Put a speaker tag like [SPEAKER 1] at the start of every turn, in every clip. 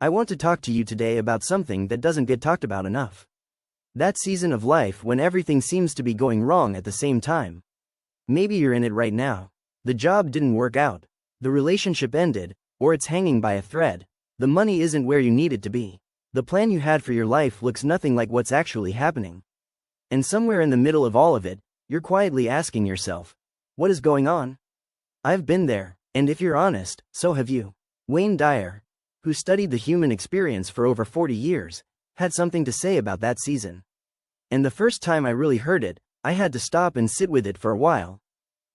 [SPEAKER 1] I want to talk to you today about something that doesn't get talked about enough. That season of life when everything seems to be going wrong at the same time. Maybe you're in it right now. The job didn't work out. The relationship ended, or it's hanging by a thread. The money isn't where you need it to be. The plan you had for your life looks nothing like what's actually happening. And somewhere in the middle of all of it, you're quietly asking yourself, what is going on? I've been there, and if you're honest, so have you. Wayne Dyer, who studied the human experience for over 40 years, had something to say about that season. And the first time I really heard it, I had to stop and sit with it for a while.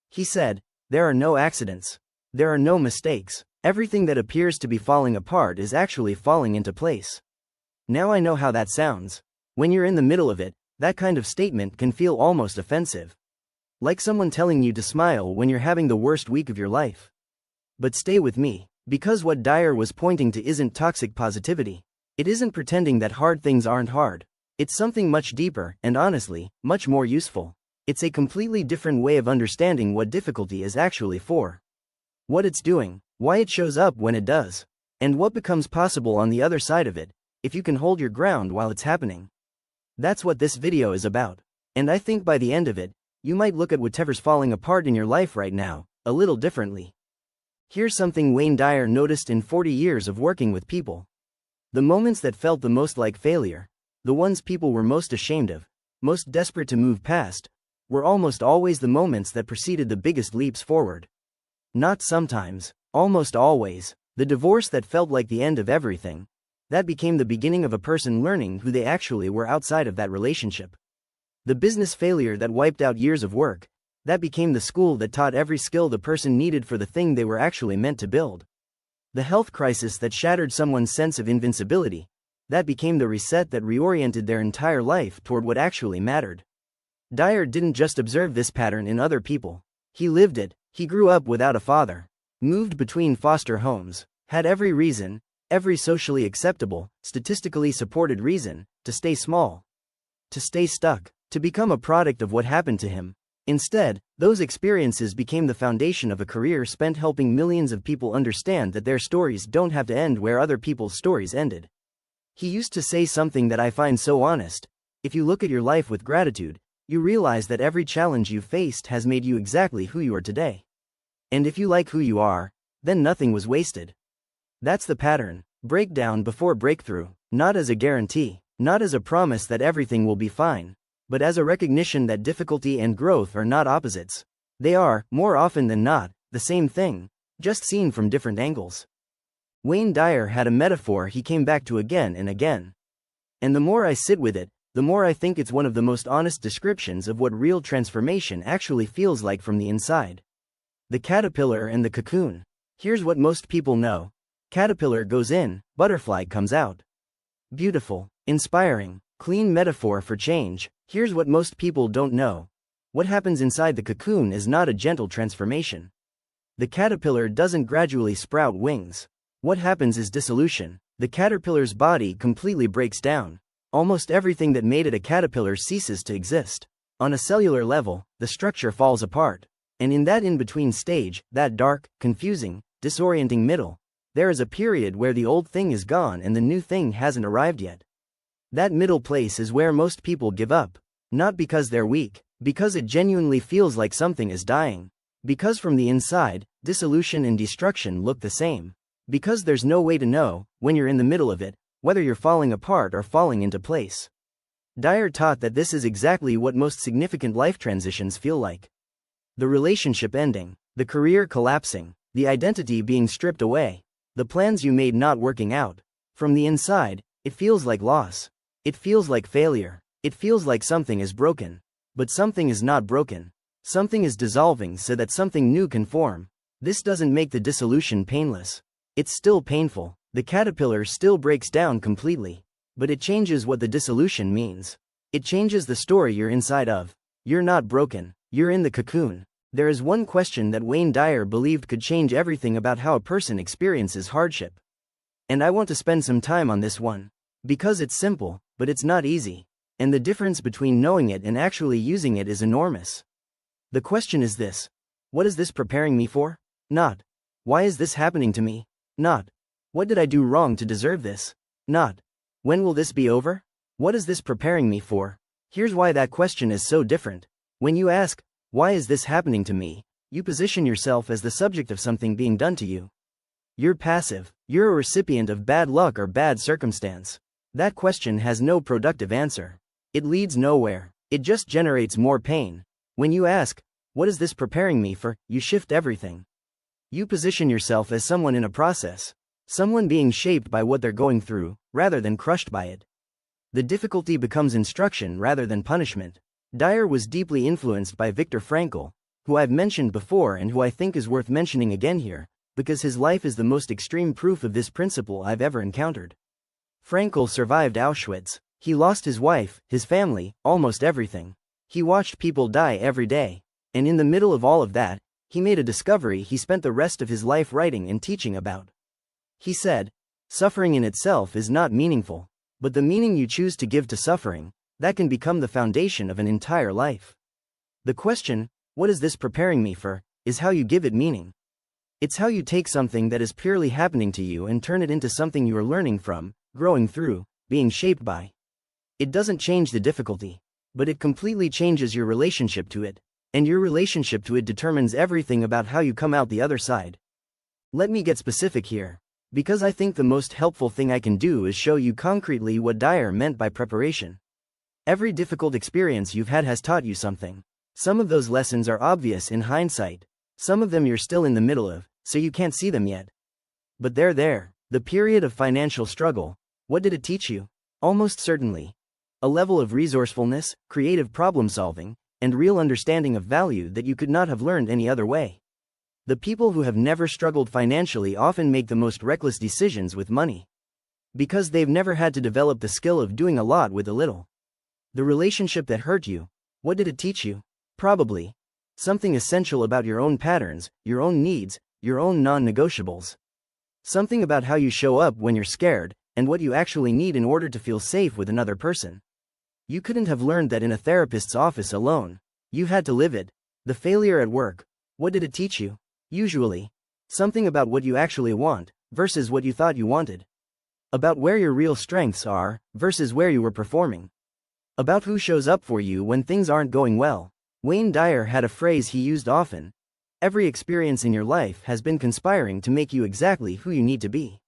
[SPEAKER 1] He said, there are no accidents. There are no mistakes. Everything that appears to be falling apart is actually falling into place. Now I know how that sounds. When you're in the middle of it, that kind of statement can feel almost offensive. Like someone telling you to smile when you're having the worst week of your life. But stay with me. Because what Dyer was pointing to isn't toxic positivity. It isn't pretending that hard things aren't hard. It's something much deeper, and honestly, much more useful. It's a completely different way of understanding what difficulty is actually for. What it's doing, why it shows up when it does, and what becomes possible on the other side of it, if you can hold your ground while it's happening. That's what this video is about. And I think by the end of it, you might look at whatever's falling apart in your life right now, a little differently. Here's something Wayne Dyer noticed in 40 years of working with people. The moments that felt the most like failure, the ones people were most ashamed of, most desperate to move past, were almost always the moments that preceded the biggest leaps forward. Not sometimes, almost always, the divorce that felt like the end of everything, that became the beginning of a person learning who they actually were outside of that relationship. The business failure that wiped out years of work, that became the school that taught every skill the person needed for the thing they were actually meant to build. The health crisis that shattered someone's sense of invincibility, that became the reset that reoriented their entire life toward what actually mattered. Dyer didn't just observe this pattern in other people. He lived it. He grew up without a father, moved between foster homes, had every reason, every socially acceptable, statistically supported reason, to stay small, to stay stuck, to become a product of what happened to him. Instead, those experiences became the foundation of a career spent helping millions of people understand that their stories don't have to end where other people's stories ended. He used to say something that I find so honest: if you look at your life with gratitude, you realize that every challenge you've faced has made you exactly who you are today. And if you like who you are, then nothing was wasted. That's the pattern. Breakdown before breakthrough, not as a guarantee, not as a promise that everything will be fine, but as a recognition that difficulty and growth are not opposites. They are, more often than not, the same thing, just seen from different angles. Wayne Dyer had a metaphor he came back to again and again. And the more I sit with it, the more I think it's one of the most honest descriptions of what real transformation actually feels like from the inside. The caterpillar and the cocoon. Here's what most people know. Caterpillar goes in, butterfly comes out. Beautiful, inspiring, clean metaphor for change. Here's what most people don't know. What happens inside the cocoon is not a gentle transformation. The caterpillar doesn't gradually sprout wings. What happens is dissolution. The caterpillar's body completely breaks down. Almost everything that made it a caterpillar ceases to exist. On a cellular level, the structure falls apart. And in that in-between stage, that dark, confusing, disorienting middle, there is a period where the old thing is gone and the new thing hasn't arrived yet. That middle place is where most people give up. Not because they're weak, because it genuinely feels like something is dying. Because from the inside, dissolution and destruction look the same. Because there's no way to know, when you're in the middle of it, whether you're falling apart or falling into place. Dyer taught that this is exactly what most significant life transitions feel like. The relationship ending, the career collapsing, the identity being stripped away, the plans you made not working out. From the inside, it feels like loss. It feels like failure. It feels like something is broken. But something is not broken. Something is dissolving so that something new can form. This doesn't make the dissolution painless. It's still painful. The caterpillar still breaks down completely. But it changes what the dissolution means. It changes the story you're inside of. You're not broken. You're in the cocoon. There is one question that Wayne Dyer believed could change everything about how a person experiences hardship. And I want to spend some time on this one. Because it's simple, but it's not easy. And the difference between knowing it and actually using it is enormous. The question is this: what is this preparing me for? Not, why is this happening to me? Not, What did I do wrong to deserve this? Not, when will this be over? What is this preparing me for? Here's why that question is so different. When you ask, why is this happening to me? You position yourself as the subject of something being done to you. You're passive. You're a recipient of bad luck or bad circumstance. That question has no productive answer. It leads nowhere. It just generates more pain. When you ask, what is this preparing me for? You shift everything. You position yourself as someone in a process. Someone being shaped by what they're going through, rather than crushed by it. The difficulty becomes instruction rather than punishment. Dyer was deeply influenced by Viktor Frankl, who I've mentioned before and who I think is worth mentioning again here, because his life is the most extreme proof of this principle I've ever encountered. Frankl survived Auschwitz. He lost his wife, his family, almost everything. He watched people die every day. And in the middle of all of that, he made a discovery he spent the rest of his life writing and teaching about. He said, suffering in itself is not meaningful, but the meaning you choose to give to suffering, that can become the foundation of an entire life. The question, what is this preparing me for, is how you give it meaning. It's how you take something that is purely happening to you and turn it into something you are learning from, growing through, being shaped by. It doesn't change the difficulty, but it completely changes your relationship to it, and your relationship to it determines everything about how you come out the other side. Let me get specific here, because I think the most helpful thing I can do is show you concretely what Dyer meant by preparation. Every difficult experience you've had has taught you something. Some of those lessons are obvious in hindsight. Some of them you're still in the middle of, so you can't see them yet. But they're there. The period of financial struggle. What did it teach you? Almost certainly. A level of resourcefulness, creative problem solving, and real understanding of value that you could not have learned any other way. The people who have never struggled financially often make the most reckless decisions with money. Because they've never had to develop the skill of doing a lot with a little. The relationship that hurt you, what did it teach you? Probably something essential about your own patterns, your own needs, your own non-negotiables. Something about how you show up when you're scared, and what you actually need in order to feel safe with another person. You couldn't have learned that in a therapist's office alone. You had to live it. The failure at work, what did it teach you? Usually, something about what you actually want, versus what you thought you wanted. About where your real strengths are, versus where you were performing. About who shows up for you when things aren't going well. Wayne Dyer had a phrase he used often. Every experience in your life has been conspiring to make you exactly who you need to be.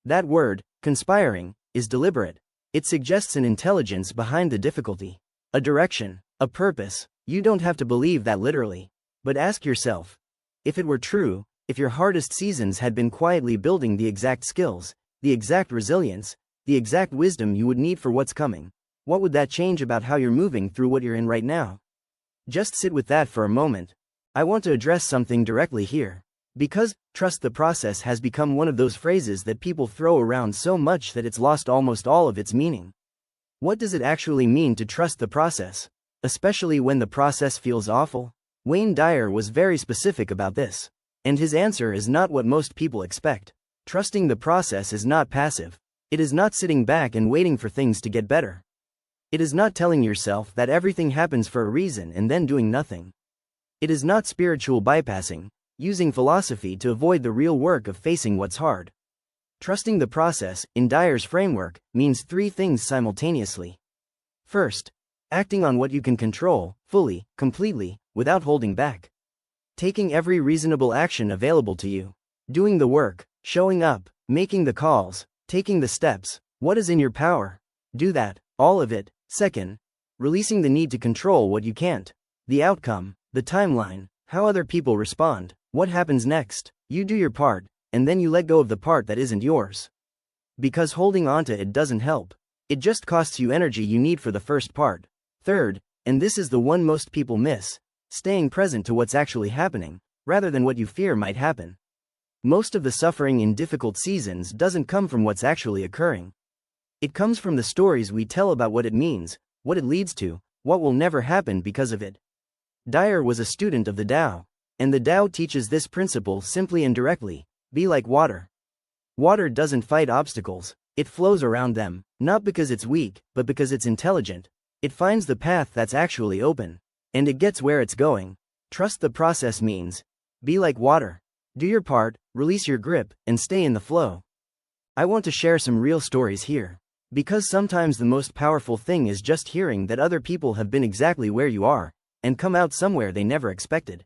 [SPEAKER 1] That word, conspiring, is deliberate. It suggests an intelligence behind the difficulty. A direction, a purpose. You don't have to believe that literally. But ask yourself, if it were true, if your hardest seasons had been quietly building the exact skills, the exact resilience, the exact wisdom you would need for what's coming, what would that change about how you're moving through what you're in right now? Just sit with that for a moment. I want to address something directly here. Because, trust the process has become one of those phrases that people throw around so much that it's lost almost all of its meaning. What does it actually mean to trust the process? Especially when the process feels awful? Wayne Dyer was very specific about this. And his answer is not what most people expect. Trusting the process is not passive. It is not sitting back and waiting for things to get better. It is not telling yourself that everything happens for a reason and then doing nothing. It is not spiritual bypassing, using philosophy to avoid the real work of facing what's hard. Trusting the process, in Dyer's framework, means three things simultaneously. First, acting on what you can control, fully, completely, without holding back. Taking every reasonable action available to you. Doing the work, showing up, making the calls, taking the steps. What is in your power? Do that, all of it. Second, releasing the need to control what you can't. The outcome, the timeline, how other people respond, what happens next. You do your part, and then you let go of the part that isn't yours. Because holding onto it doesn't help. It just costs you energy you need for the first part. Third, and this is the one most people miss, staying present to what's actually happening, rather than what you fear might happen. Most of the suffering in difficult seasons doesn't come from what's actually occurring. It comes from the stories we tell about what it means, what it leads to, what will never happen because of it. Dyer was a student of the Tao, and the Tao teaches this principle simply and directly: be like water. Water doesn't fight obstacles, it flows around them, not because it's weak, but because it's intelligent. It finds the path that's actually open, and it gets where it's going. Trust the process means, be like water. Do your part, release your grip, and stay in the flow. I want to share some real stories here. Because sometimes the most powerful thing is just hearing that other people have been exactly where you are, and come out somewhere they never expected.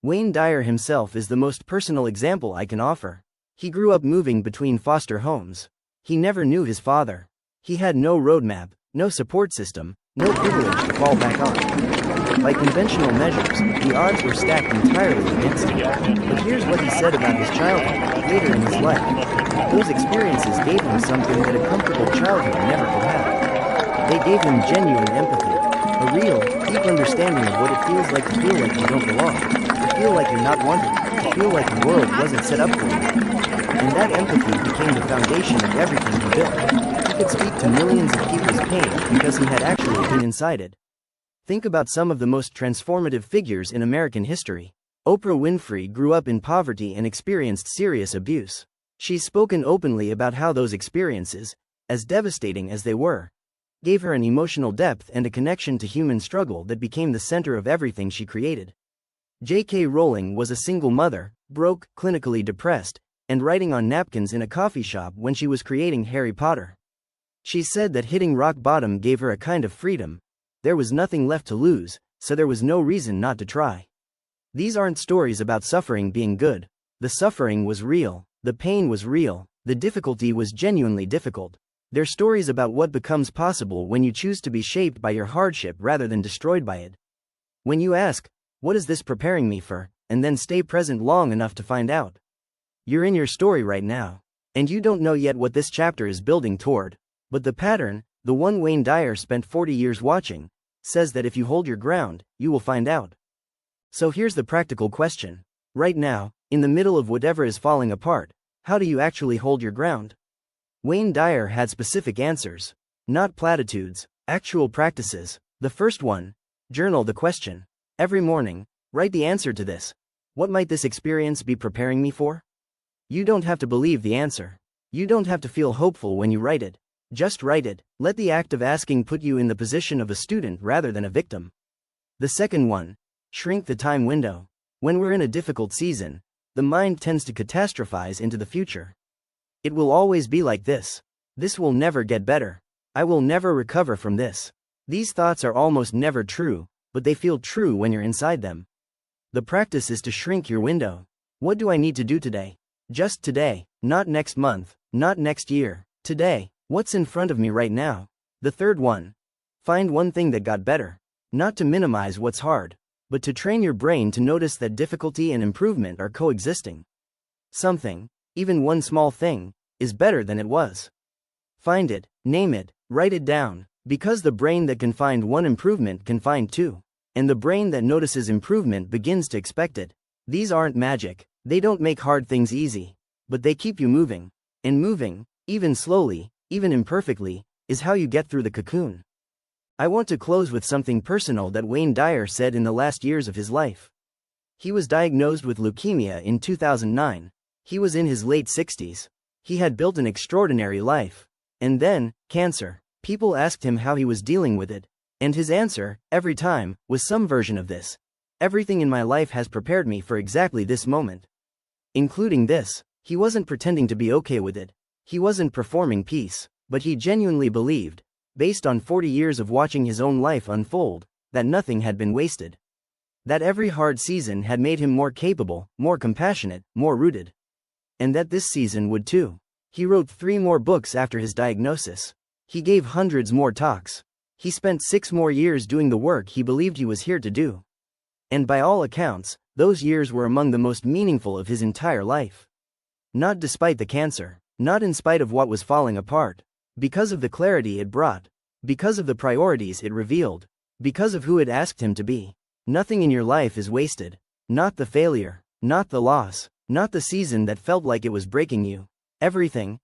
[SPEAKER 1] Wayne Dyer himself is the most personal example I can offer. He grew up moving between foster homes. He never knew his father. He had no roadmap, no support system, no privilege to fall back on. By conventional measures, the odds were stacked entirely against him. But here's what he said about his childhood, later in his life. Those experiences gave him something that a comfortable childhood never could have. They gave him genuine empathy, a real, deep understanding of what it feels like to feel like you don't belong, to feel like you're not wanted, to feel like the world wasn't set up for you. And that empathy became the foundation of everything he built. He could speak to millions of people's pain because he had actually been inside it. Think about some of the most transformative figures in American history. Oprah Winfrey grew up in poverty and experienced serious abuse. She's spoken openly about how those experiences, as devastating as they were, gave her an emotional depth and a connection to human struggle that became the center of everything she created. J.K. Rowling was a single mother, broke, clinically depressed, and writing on napkins in a coffee shop when she was creating Harry Potter. She said that hitting rock bottom gave her a kind of freedom. There was nothing left to lose, so there was no reason not to try. These aren't stories about suffering being good. The suffering was real, the pain was real, the difficulty was genuinely difficult. They're stories about what becomes possible when you choose to be shaped by your hardship rather than destroyed by it. When you ask, what is this preparing me for, and then stay present long enough to find out. You're in your story right now, and you don't know yet what this chapter is building toward. But the pattern, the one Wayne Dyer spent 40 years watching, says that if you hold your ground, you will find out. So here's the practical question. Right now, in the middle of whatever is falling apart, how do you actually hold your ground? Wayne Dyer had specific answers. Not platitudes, actual practices. The first one, journal the question. Every morning, write the answer to this. What might this experience be preparing me for? You don't have to believe the answer. You don't have to feel hopeful when you write it. Just write it. Let the act of asking put you in the position of a student rather than a victim. The second one, shrink the time window. When we're in a difficult season, the mind tends to catastrophize into the future. It will always be like this. This will never get better. I will never recover from this. These thoughts are almost never true, but they feel true when you're inside them. The practice is to shrink your window. What do I need to do today? Just today, not next month, not next year. Today. What's in front of me right now? The third one. Find one thing that got better. Not to minimize what's hard, but to train your brain to notice that difficulty and improvement are coexisting. Something, even one small thing, is better than it was. Find it, name it, write it down, because the brain that can find one improvement can find two. And the brain that notices improvement begins to expect it. These aren't magic, they don't make hard things easy, but they keep you moving. And moving, even slowly, even imperfectly, is how you get through the cocoon. I want to close with something personal that Wayne Dyer said in the last years of his life. He was diagnosed with leukemia in 2009. He was in his late 60s. He had built an extraordinary life. And then, cancer. People asked him how he was dealing with it. And his answer, every time, was some version of this. Everything in my life has prepared me for exactly this moment. Including this. He wasn't pretending to be okay with it. He wasn't performing peace, but he genuinely believed, based on 40 years of watching his own life unfold, that nothing had been wasted. That every hard season had made him more capable, more compassionate, more rooted. And that this season would too. He wrote 3 more books after his diagnosis. He gave hundreds more talks. He spent 6 more years doing the work he believed he was here to do. And by all accounts, those years were among the most meaningful of his entire life. Not despite the cancer. Not in spite of what was falling apart. Because of the clarity it brought. Because of the priorities it revealed. Because of who it asked him to be. Nothing in your life is wasted. Not the failure. Not the loss. Not the season that felt like it was breaking you. Everything,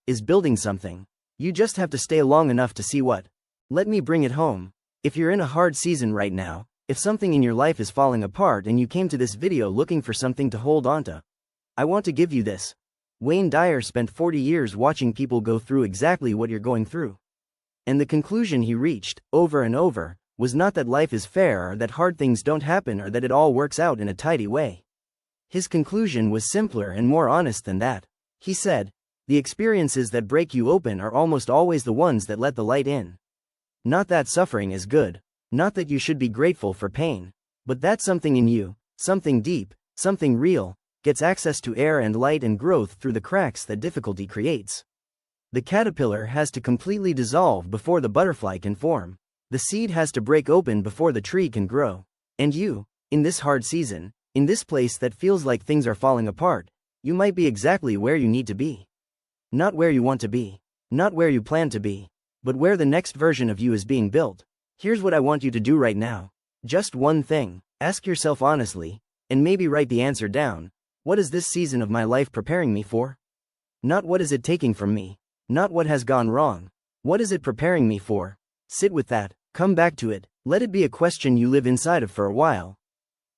[SPEAKER 1] is building something. You just have to stay long enough to see what. Let me bring it home. If you're in a hard season right now, if something in your life is falling apart and you came to this video looking for something to hold on to, I want to give you this. Wayne Dyer spent 40 years watching people go through exactly what you're going through. And the conclusion he reached, over and over, was not that life is fair or that hard things don't happen or that it all works out in a tidy way. His conclusion was simpler and more honest than that. He said, The experiences that break you open are almost always the ones that let the light in. Not that suffering is good. Not that you should be grateful for pain. But that something in you, something deep, something real, gets access to air and light and growth through the cracks that difficulty creates. The caterpillar has to completely dissolve before the butterfly can form. The seed has to break open before the tree can grow. And you, in this hard season, in this place that feels like things are falling apart, you might be exactly where you need to be. Not where you want to be. Not where you plan to be. But where the next version of you is being built. Here's what I want you to do right now. Just one thing. Ask yourself honestly, and maybe write the answer down. What is this season of my life preparing me for? Not what is it taking from me. Not what has gone wrong. What is it preparing me for? Sit with that. Come back to it. Let it be a question you live inside of for a while.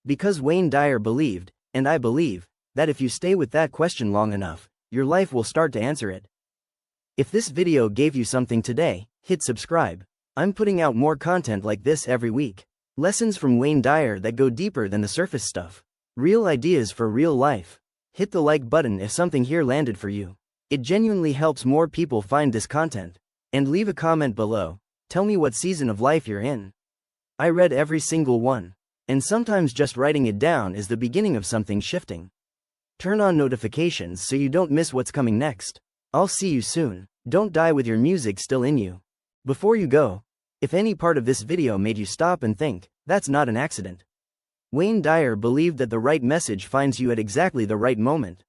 [SPEAKER 1] Because Wayne Dyer believed, and I believe, that if you stay with that question long enough, your life will start to answer it. If this video gave you something today, hit subscribe. I'm putting out more content like this every week. Lessons from Wayne Dyer that go deeper than the surface stuff. Real ideas for real life. Hit the like button if something here landed for you. It genuinely helps more people find this content. And leave a comment below. Tell me what season of life you're in. I read every single one. And sometimes just writing it down is the beginning of something shifting. Turn on notifications so you don't miss what's coming next. I'll see you soon. Don't die with your music still in you. Before you go, if any part of this video made you stop and think, that's not an accident. Wayne Dyer believed that the right message finds you at exactly the right moment.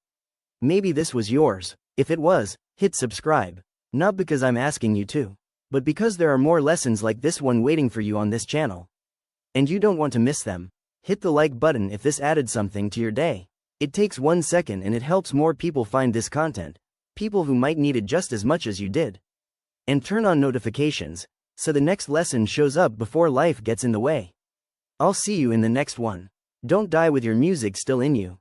[SPEAKER 1] Maybe this was yours. If it was, hit subscribe. Not because I'm asking you to, but because there are more lessons like this one waiting for you on this channel. And you don't want to miss them. Hit the like button if this added something to your day. It takes 1 second and it helps more people find this content. People who might need it just as much as you did. And turn on notifications, so the next lesson shows up before life gets in the way. I'll see you in the next one. Don't die with your music still in you.